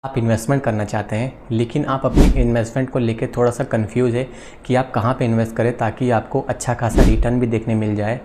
आप इन्वेस्टमेंट करना चाहते हैं लेकिन आप अपनी इन्वेस्टमेंट को लेके थोड़ा सा कंफ्यूज है कि आप कहाँ पे इन्वेस्ट करें ताकि आपको अच्छा खासा रिटर्न भी देखने मिल जाए।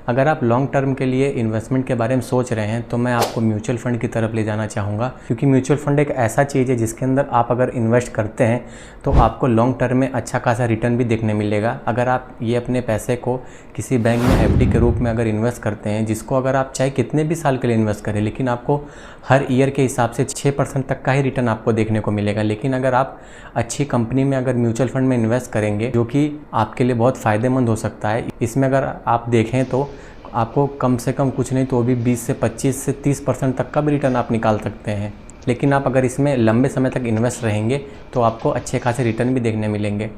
अगर आप लॉन्ग टर्म के लिए इन्वेस्टमेंट के बारे में सोच रहे हैं तो मैं आपको म्यूचुअल फ़ंड की तरफ ले जाना चाहूँगा, क्योंकि म्यूचुअल फ़ंड एक ऐसा चीज़ है जिसके अंदर आप अगर इन्वेस्ट करते हैं तो आपको लॉन्ग टर्म में अच्छा खासा रिटर्न भी देखने मिलेगा। अगर आप ये अपने पैसे को किसी बैंक में एफडी के रूप में अगर इन्वेस्ट करते हैं, जिसको अगर आप चाहे कितने भी साल के लिए इन्वेस्ट करें लेकिन आपको हर ईयर के हिसाब से 6% तक का ही रिटर्न आपको देखने को मिलेगा। लेकिन अगर आप अच्छी कंपनी में अगर म्यूचुअल फंड में इन्वेस्ट करेंगे, जो कि आपके लिए बहुत फ़ायदेमंद हो सकता है, इसमें अगर आप देखें तो आपको कम से कम कुछ नहीं तो भी 20 से 25 से 30% तक का भी रिटर्न आप निकाल सकते हैं। लेकिन आप अगर इसमें लंबे समय तक इन्वेस्ट रहेंगे तो आपको अच्छे खासे रिटर्न भी देखने मिलेंगे।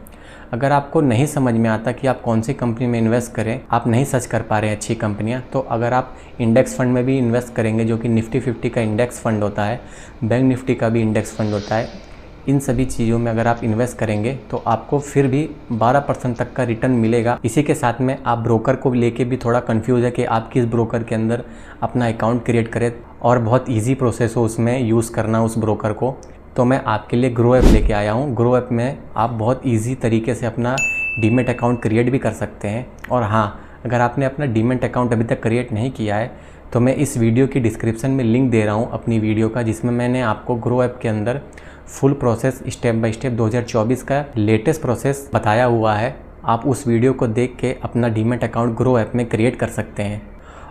अगर आपको नहीं समझ में आता कि आप कौन सी कंपनी में इन्वेस्ट करें, आप नहीं सर्च कर पा रहे हैं अच्छी कंपनियां, तो अगर आप इंडेक्स फंड में भी इन्वेस्ट करेंगे, जो कि निफ्टी 50 का इंडेक्स फंड होता है, बैंक निफ्टी का भी इंडेक्स फंड होता है, इन सभी चीज़ों में अगर आप इन्वेस्ट करेंगे तो आपको फिर भी 12% तक का रिटर्न मिलेगा। इसी के साथ में आप ब्रोकर को लेके भी थोड़ा कंफ्यूज है कि आप किस ब्रोकर के अंदर अपना अकाउंट क्रिएट करें और बहुत ईजी प्रोसेस हो उसमें यूज़ करना उस ब्रोकर को। तो मैं आपके लिए ग्रो ऐप लेके आया हूँ। ग्रो ऐप में आप बहुत ईजी तरीके से अपना डीमैट अकाउंट क्रिएट भी कर सकते हैं। और हाँ, अगर आपने अपना डीमैट अकाउंट अभी तक क्रिएट नहीं किया है तो मैं इस वीडियो की डिस्क्रिप्शन में लिंक दे रहा हूँ अपनी वीडियो का, जिसमें मैंने आपको ग्रो ऐप के अंदर full process step by step 2024 का लेटेस्ट प्रोसेस बताया हुआ है। आप उस वीडियो को देख के अपना डीमैट अकाउंट ग्रो ऐप में क्रिएट कर सकते हैं।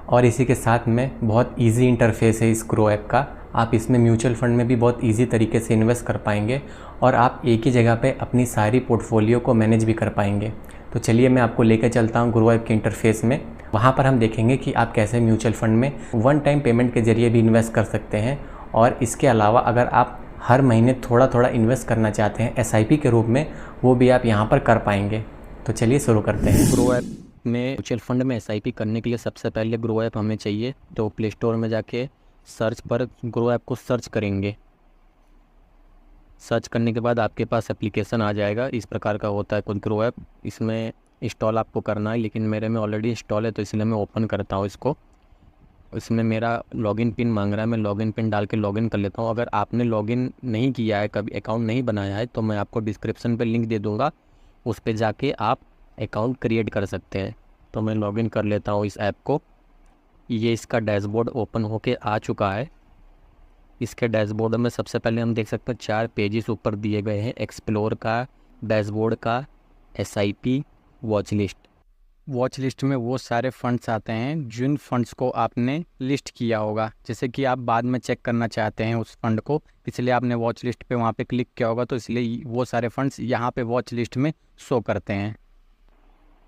और इसी के साथ में बहुत ईजी इंटरफेस है इस ग्रो ऐप का। आप इसमें म्यूचुअल फंड में भी बहुत ईजी तरीके से इन्वेस्ट कर पाएंगे और आप एक ही जगह पे अपनी सारी पोर्टफोलियो को मैनेज भी कर पाएंगे। तो चलिए मैं आपको लेकर चलता हूँ ग्रो ऐप के इंटरफेस में। वहाँ पर हम देखेंगे कि आप कैसे म्यूचुअल फंड में वन टाइम पेमेंट के ज़रिए भी इन्वेस्ट कर सकते हैं। और इसके अलावा अगर आप हर महीने थोड़ा थोड़ा इन्वेस्ट करना चाहते हैं एसआईपी के रूप में, वो भी आप यहाँ पर कर पाएंगे। तो चलिए शुरू करते हैं। ग्रो ऐप में म्यूचुअल फंड में एसआईपी करने के लिए सबसे पहले ग्रो ऐप हमें चाहिए। तो प्ले स्टोर में जाके सर्च पर ग्रो ऐप को सर्च करेंगे। सर्च करने के बाद आपके पास एप्लीकेशन आ जाएगा। इस प्रकार का होता है खुद ग्रो ऐप। इसमें इंस्टॉल आपको करना है, लेकिन मेरे में ऑलरेडी इंस्टॉल है तो इसलिए मैं ओपन करता हूँ इसको। इसमें मेरा लॉगिन पिन मांग रहा है, मैं लॉगिन पिन डाल के लॉगिन कर लेता हूँ। अगर आपने लॉगिन नहीं किया है, कभी अकाउंट नहीं बनाया है, तो मैं आपको डिस्क्रिप्शन पे लिंक दे दूँगा, उस पर जाके आप अकाउंट क्रिएट कर सकते हैं। तो मैं लॉगिन कर लेता हूँ इस ऐप को। ये इसका डैशबोर्ड ओपन होके आ चुका है। इसके डैशबोर्ड में सबसे पहले हम देख सकते हैं 4 पेजेस ऊपर दिए गए हैं, एक्सप्लोर का, डैशबोर्ड का, SIP, watch list. Watch list में वो सारे फंड्स आते हैं जिन फंड्स को आपने लिस्ट किया होगा, जैसे कि आप बाद में चेक करना चाहते हैं उस फंड को, इसलिए आपने वॉच लिस्ट पे वहाँ पे क्लिक किया होगा, तो इसलिए वो सारे फंड्स यहाँ पे वॉच लिस्ट में शो करते हैं।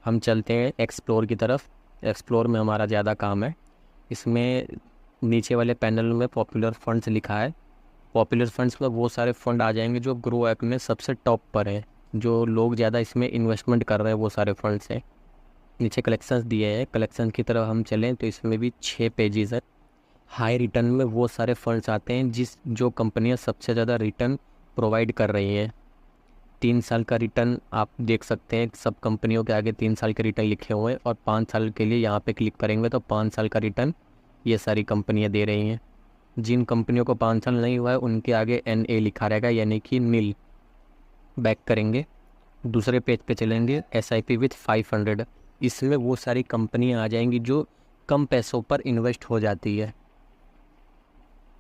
हम चलते हैं एक्सप्लोर की तरफ। एक्सप्लोर में हमारा ज़्यादा काम है। इसमें नीचे वाले पैनल में पॉपुलर फंड्स लिखा है। पॉपुलर फंड्स में वो सारे फंड आ जाएंगे जो ग्रो ऐप में सबसे टॉप पर है, जो लोग ज़्यादा इसमें इन्वेस्टमेंट कर रहे हैं, वो सारे फंड्स हैं। नीचे कलेक्शंस दिए हैं। कलेक्शन की तरफ हम चलें तो इसमें भी 6 पेजेस है। हाई रिटर्न में वो सारे फंड्स आते हैं जो कंपनियां सबसे ज़्यादा रिटर्न प्रोवाइड कर रही हैं। 3 साल का रिटर्न आप देख सकते हैं, सब कंपनियों के आगे 3 साल के रिटर्न लिखे हुए हैं। और 5 साल के लिए यहाँ पे क्लिक करेंगे तो 5 साल का रिटर्न ये सारी कंपनियाँ दे रही हैं। जिन कंपनियों को 5 साल नहीं हुआ है उनके आगे NA लिखा रहेगा, यानी कि नील। बैक करेंगे, दूसरे पेज पे चलेंगे, SIP विथ 500। इसमें वो सारी कंपनियां आ जाएंगी जो कम पैसों पर इन्वेस्ट हो जाती है।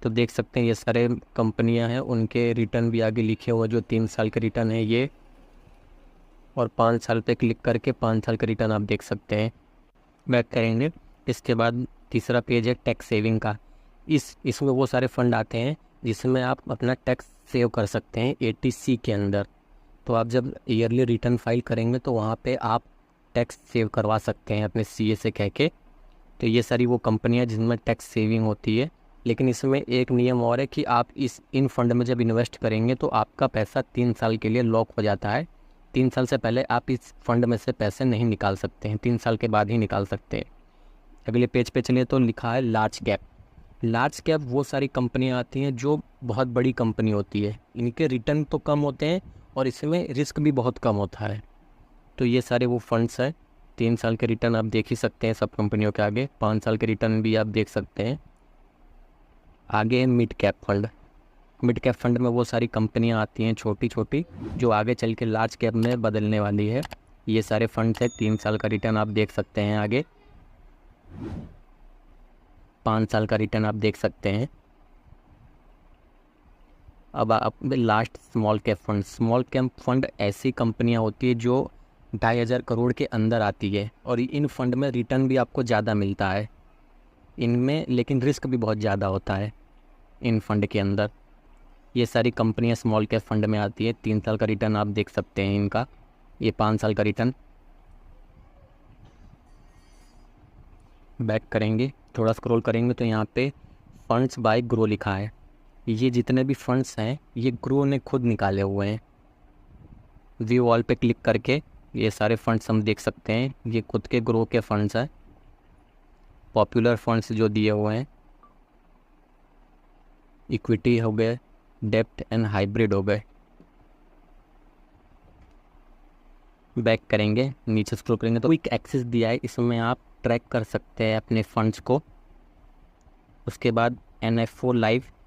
तो देख सकते हैं ये सारे कंपनियां हैं, उनके रिटर्न भी आगे लिखे हुए, जो 3 साल के रिटर्न है ये, और 5 साल पे क्लिक करके 5 साल का रिटर्न आप देख सकते हैं। बैक करेंगे। इसके बाद तीसरा पेज है टैक्स सेविंग का। इसमें वो सारे फंड आते हैं जिसमें आप अपना टैक्स सेव कर सकते हैं 80C के अंदर। तो आप जब ईयरली रिटर्न फाइल करेंगे तो वहाँ पे आप टैक्स सेव करवा सकते हैं अपने CA से कह के। तो ये सारी वो कंपनियां जिनमें टैक्स सेविंग होती है। लेकिन इसमें एक नियम और है कि आप इन फंड में जब इन्वेस्ट करेंगे तो आपका पैसा 3 साल के लिए लॉक हो जाता है। 3 साल से पहले आप इस फंड में से पैसे नहीं निकाल सकते हैं, 3 साल के बाद ही निकाल सकते हैं। अगले पेज पे चलिए तो लिखा है लार्ज कैप। लार्ज कैप वो सारी कंपनियाँ आती हैं जो बहुत बड़ी कंपनी होती है, इनके रिटर्न तो कम होते हैं और इसमें रिस्क भी बहुत कम होता है। तो ये सारे वो फंड्स हैं। 3 साल के रिटर्न आप देख ही सकते हैं सब कंपनियों के आगे, 5 साल के रिटर्न भी आप देख सकते हैं। आगे है mid cap fund. Mid cap fund में वो सारी कंपनियां आती हैं छोटी छोटी जो आगे चल के लार्ज कैप में बदलने वाली है। ये सारे फंड्स है, 3 साल का रिटर्न आप देख सकते हैं, आगे 5 साल का रिटर्न आप देख सकते हैं। अब आप last small cap fund. Small cap fund ऐसी कंपनियां होती है जो 2,500 करोड़ के अंदर आती है, और इन फंड में रिटर्न भी आपको ज़्यादा मिलता है इनमें, लेकिन रिस्क भी बहुत ज़्यादा होता है इन फंड के अंदर। ये सारी कंपनियां स्मॉल कैप फंड में आती है। 3 साल का रिटर्न आप देख सकते हैं इनका, ये 5 साल का रिटर्न। बैक करेंगे, थोड़ा स्क्रॉल करेंगे तो यहाँ पे फंड्स बाय ग्रो लिखा है। ये जितने भी फंड्स हैं ये ग्रो ने खुद निकाले हुए हैं। व्यू ऑल पे क्लिक करके ये सारे फंड्स हम देख सकते हैं, ये खुद के ग्रो के फंड्स हैं। पॉपुलर फंड्स जो दिए हुए हैं, इक्विटी हो गए, डेप्ट एंड हाइब्रिड हो गए। बैक करेंगे, नीचे स्क्रॉल करेंगे तो एक एक्सेस दिया है, इसमें आप ट्रैक कर सकते हैं अपने फंड्स को। उसके बाद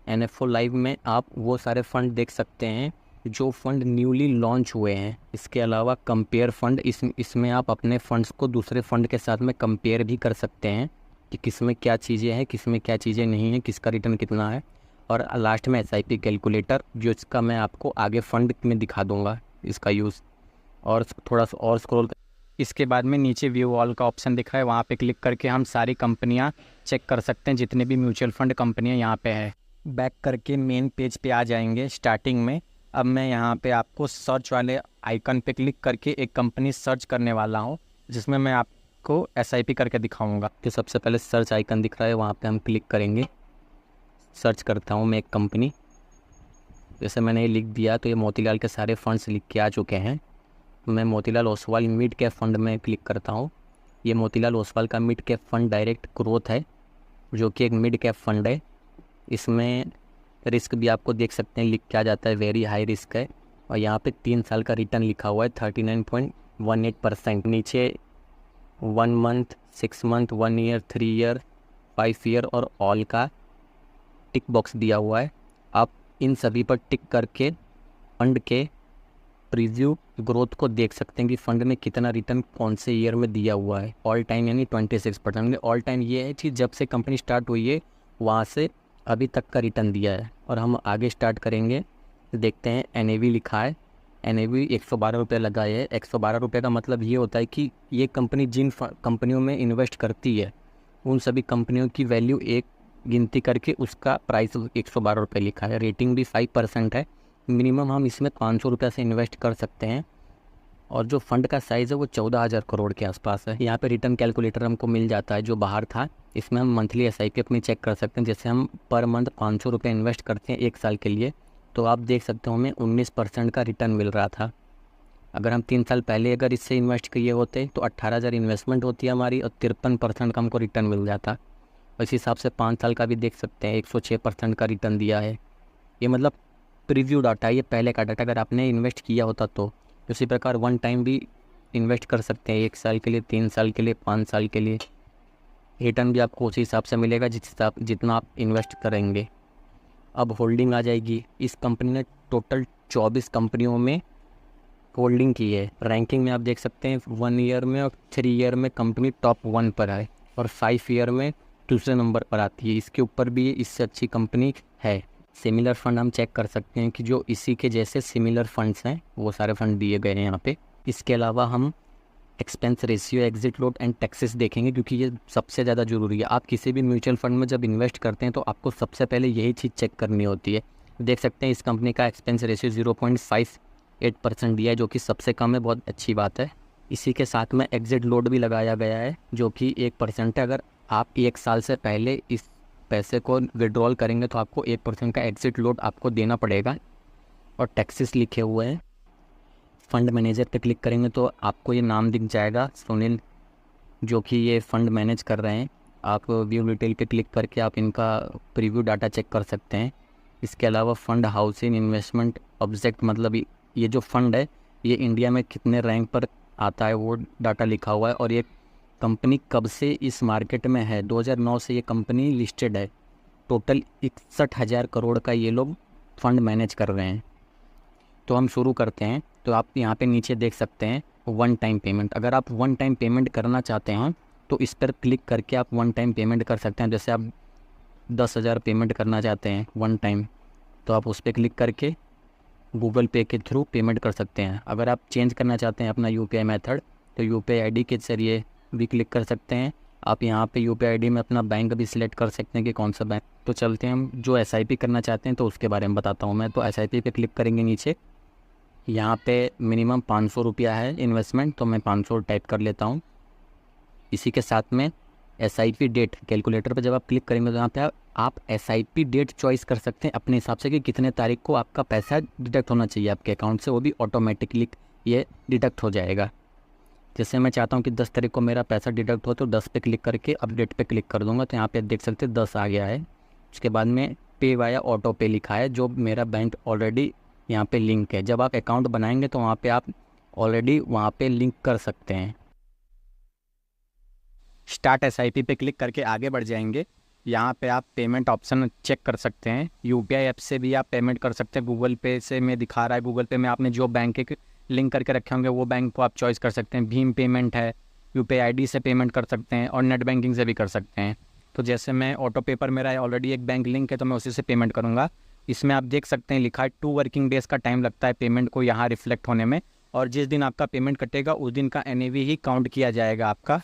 NFO लाइव में आप वो सारे फंड देख सकते हैं जो फंड न्यूली लॉन्च हुए हैं। इसके अलावा कंपेयर फंड, इसमें आप अपने फंड्स को दूसरे फंड के साथ में कंपेयर भी कर सकते हैं कि किस में क्या चीज़ें हैं, किस में क्या चीज़ें नहीं हैं, किसका रिटर्न कितना है। और लास्ट में SIP कैलकुलेटर, जो इसका मैं आपको आगे फंड में दिखा दूंगा इसका यूज़। और थोड़ा सा और स्क्रॉल, इसके बाद में नीचे व्यू ऑल का ऑप्शन दिख रहा है, वहाँ पे क्लिक करके हम सारी कंपनियाँ चेक कर सकते हैं, जितने भी म्यूचुअल फंड कंपनियाँ यहाँ पे है। बैक करके मेन पेज पे आ जाएंगे स्टार्टिंग में। अब मैं यहाँ पे आपको सर्च वाले आइकन पे क्लिक करके एक कंपनी सर्च करने वाला हूँ, जिसमें मैं आपको SIP करके दिखाऊंगा। तो सबसे पहले सर्च आइकन दिख रहा है, वहाँ पे हम क्लिक करेंगे। सर्च करता हूँ मैं एक कंपनी, जैसे मैंने ये लिख दिया तो ये मोतीलाल के सारे फंड्स लिख के आ चुके हैं। मैं Motilal Oswal mid cap fund में क्लिक करता हूँ। ये मोतीलाल ओसवाल का mid cap fund direct growth है, जो कि एक मिड कैप फंड है। इसमें रिस्क भी आपको देख सकते हैं, लिख के आ जाता है वेरी हाई रिस्क है। और यहाँ पे 3 साल का रिटर्न लिखा हुआ है 39.18%। नीचे 1 month, 6 month, 1 year, 3 year, 5 year और ऑल का टिक बॉक्स दिया हुआ है। आप इन सभी पर टिक करके फंड के प्रीव्यू ग्रोथ को देख सकते हैं कि फंड ने कितना रिटर्न कौन से ईयर में दिया हुआ है। ऑल टाइम यानी 26%। ऑल टाइम ये है कि जब से कंपनी स्टार्ट हुई है वहाँ से अभी तक का रिटर्न दिया है। और हम आगे स्टार्ट करेंगे, देखते हैं NAV लिखा है, NAV 112 रुपये लगा है। 112 रुपये का मतलब ये होता है कि ये कंपनी जिन कंपनियों में इन्वेस्ट करती है उन सभी कंपनियों की वैल्यू एक गिनती करके उसका प्राइस 112 रुपये लिखा है। रेटिंग भी 5% है। मिनिमम हम इसमें 500 रुपये से इन्वेस्ट कर सकते हैं। और जो फंड का साइज़ है वो 14,000 करोड़ के आसपास है। यहाँ पे रिटर्न कैलकुलेटर हमको मिल जाता है जो बाहर था। इसमें हम मंथली SIP अपनी चेक कर सकते हैं। जैसे हम पर मंथ 500 रुपये इन्वेस्ट करते हैं 1 साल के लिए, तो आप देख सकते हो हमें 19% का रिटर्न मिल रहा था। अगर हम 3 साल पहले अगर इससे इन्वेस्ट किए होते तो 18,000 इन्वेस्टमेंट होती है हमारी और 53% का हमको रिटर्न मिल जाता। इस हिसाब से 5 साल का भी देख सकते हैं 106% का रिटर्न दिया है। ये मतलब प्रीव्यू डाटा है, ये पहले का डाटा। अगर आपने इन्वेस्ट किया होता तो उसी प्रकार 1 टाइम भी इन्वेस्ट कर सकते हैं, 1 साल के लिए, 3 साल के लिए, 5 साल के लिए। रिटर्न भी आपको उसी हिसाब से मिलेगा जितना आप इन्वेस्ट करेंगे। अब होल्डिंग आ जाएगी। इस कंपनी ने टोटल 24 कंपनियों में होल्डिंग की है। रैंकिंग में आप देख सकते हैं 1 ईयर में और 3 ईयर में कंपनी टॉप 1 पर है और 5 ईयर में दूसरे नंबर पर आती है। इसके ऊपर भी इससे अच्छी कंपनी है। सिमिलर फंड हम चेक कर सकते हैं कि जो इसी के जैसे सिमिलर फंड्स हैं वो सारे फंड दिए गए हैं यहाँ पे। इसके अलावा हम expense ratio, exit load and taxes देखेंगे, क्योंकि ये सबसे ज़्यादा ज़रूरी है। आप किसी भी म्यूचुअल फंड में जब इन्वेस्ट करते हैं तो आपको सबसे पहले यही चीज़ चेक करनी होती है। देख सकते हैं इस कंपनी का एक्सपेंस रेशियो 0.58% दिया है, जो कि सबसे कम है, बहुत अच्छी बात है। इसी के साथ में एग्जिट लोड भी लगाया गया है जो कि 1% है। अगर आप 1 साल से पहले इस पैसे को विड्रॉल करेंगे तो आपको 1% का एग्जिट लोड आपको देना पड़ेगा। और टैक्सेस लिखे हुए हैं। फ़ंड मैनेजर पे क्लिक करेंगे तो आपको ये नाम दिख जाएगा, सुनील, जो कि ये फ़ंड मैनेज कर रहे हैं। आप व्यू डिटेल पे क्लिक करके आप इनका प्रीव्यू डाटा चेक कर सकते हैं। इसके अलावा फ़ंड हाउसिंग इन्वेस्टमेंट ऑब्जेक्ट, मतलब ये जो फ़ंड है ये इंडिया में कितने रैंक पर आता है वो डाटा लिखा हुआ है। और ये कंपनी कब से इस मार्केट में है, 2009 से ये कंपनी लिस्टेड है। टोटल 61,000 करोड़ का ये लोग फ़ंड मैनेज कर रहे हैं। तो हम शुरू करते हैं। तो आप यहाँ पे नीचे देख सकते हैं वन टाइम पेमेंट। अगर आप वन टाइम पेमेंट करना चाहते हैं तो इस पर क्लिक करके आप वन टाइम पेमेंट कर सकते हैं। जैसे आप 10,000 पेमेंट करना चाहते हैं वन टाइम, तो आप उस पर क्लिक करके गूगल पे के थ्रू पेमेंट कर सकते हैं। अगर आप चेंज करना चाहते हैं अपना यूपीआई मेथड तो यूपीआई आईडी के ज़रिए भी क्लिक कर सकते हैं। आप यहाँ पे यूपीआई आईडी में अपना बैंक भी सिलेक्ट कर सकते हैं कि कौन सा बैंक। तो चलते हैं हम जो एसआईपी करना चाहते हैं तो उसके बारे में बताता हूँ मैं। तो एसआईपी पे क्लिक करेंगे नीचे, यहाँ पे मिनिमम 500 रुपया है इन्वेस्टमेंट, तो मैं 500 टाइप कर लेता हूँ। इसी के साथ में एसआईपी डेट कैलकुलेटर पर जब आप क्लिक करेंगे तो यहाँ पे आप एसआईपी डेट चॉइस कर सकते हैं अपने हिसाब से कि कितने तारीख को आपका पैसा डिडक्ट होना चाहिए आपके अकाउंट से, वो भी ऑटोमेटिकली ये डिडक्ट हो जाएगा। जैसे मैं चाहता हूँ कि 10 तारीख को मेरा पैसा डिडक्ट हो तो 10 पे क्लिक करके अपडेट पे क्लिक कर दूँगा। तो यहाँ पे देख सकते हैं 10 आ गया है। उसके बाद में पे वाया ऑटो पे लिखा है, जो मेरा बैंक ऑलरेडी यहाँ पे लिंक है। जब आप अकाउंट बनाएंगे तो वहाँ पे आप ऑलरेडी वहाँ पे लिंक कर सकते हैं। स्टार्ट एसआईपी पे क्लिक करके आगे बढ़ जाएंगे। यहाँ पे आप पेमेंट ऑप्शन चेक कर सकते हैं। यूपीआई ऐप से भी आप पेमेंट कर सकते हैं। गूगल पे से मैं दिखा रहा है, गूगल पे में आपने जो बैंक के लिंक करके रखे होंगे वो बैंक को आप चॉइस कर सकते हैं। भीम पेमेंट है, यूपीआई आईडी से पेमेंट कर सकते हैं और नेट बैंकिंग से भी कर सकते हैं। तो जैसे मैं ऑटो पे पर मेरा ऑलरेडी एक बैंक लिंक है तो मैं उसी से पेमेंट करूँगा। इसमें आप देख सकते हैं लिखा है 2 वर्किंग डेज़ का टाइम लगता है पेमेंट को यहाँ रिफ्लेक्ट होने में, और जिस दिन आपका पेमेंट कटेगा उस दिन का एनएवी ही काउंट किया जाएगा आपका।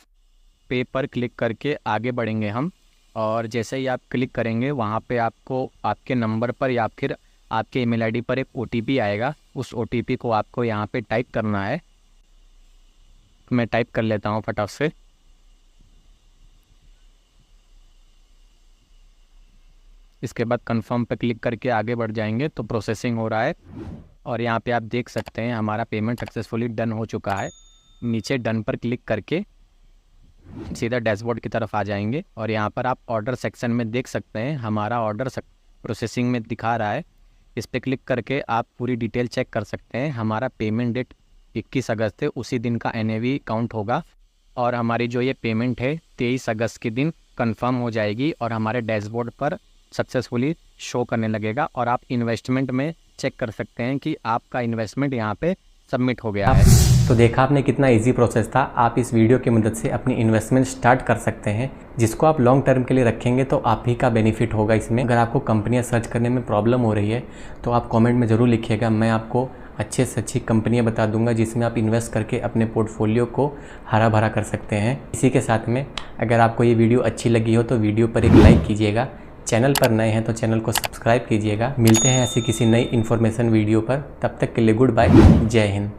पे पर क्लिक करके आगे बढ़ेंगे हम, और जैसे ही आप क्लिक करेंगे वहाँ पे आपको आपके नंबर पर या फिर आपके ईमेल आईडी पर एक ओटीपी आएगा। उस ओटीपी को आपको यहाँ पे टाइप करना है। मैं टाइप कर लेता हूँ फटाक से। इसके बाद कंफर्म पे क्लिक करके आगे बढ़ जाएंगे तो प्रोसेसिंग हो रहा है, और यहाँ पे आप देख सकते हैं हमारा पेमेंट सक्सेसफुली डन हो चुका है। नीचे डन पर क्लिक करके सीधा डैशबोर्ड की तरफ आ जाएंगे, और यहाँ पर आप ऑर्डर सेक्शन में देख सकते हैं हमारा ऑर्डर प्रोसेसिंग में दिखा रहा है। इस पर क्लिक करके आप पूरी डिटेल चेक कर सकते हैं। हमारा पेमेंट डेट 21 अगस्त है, उसी दिन का एनएवी काउंट होगा, और हमारी जो ये पेमेंट है 23 अगस्त के दिन कंफर्म हो जाएगी और हमारे डैशबोर्ड पर सक्सेसफुली शो करने लगेगा। और आप इन्वेस्टमेंट में चेक कर सकते हैं कि आपका इन्वेस्टमेंट यहाँ पे सबमिट हो गया है। तो देखा आपने कितना इजी प्रोसेस था। आप इस वीडियो की मदद से अपनी इन्वेस्टमेंट स्टार्ट कर सकते हैं, जिसको आप लॉन्ग टर्म के लिए रखेंगे तो आप ही का बेनिफिट होगा इसमें। अगर आपको कंपनियां सर्च करने में प्रॉब्लम हो रही है तो आप कमेंट में ज़रूर लिखिएगा। मैं आपको अच्छे से अच्छी कंपनियां बता दूंगा जिसमें आप इन्वेस्ट करके अपने पोर्टफोलियो को हरा भरा कर सकते हैं। इसी के साथ में अगर आपको ये वीडियो अच्छी लगी हो तो वीडियो पर एक लाइक कीजिएगा। चैनल पर नए हैं तो चैनल को सब्सक्राइब कीजिएगा। मिलते हैं ऐसी किसी नई इन्फॉर्मेशन वीडियो पर, तब तक के लिए गुड बाय, जय हिंद।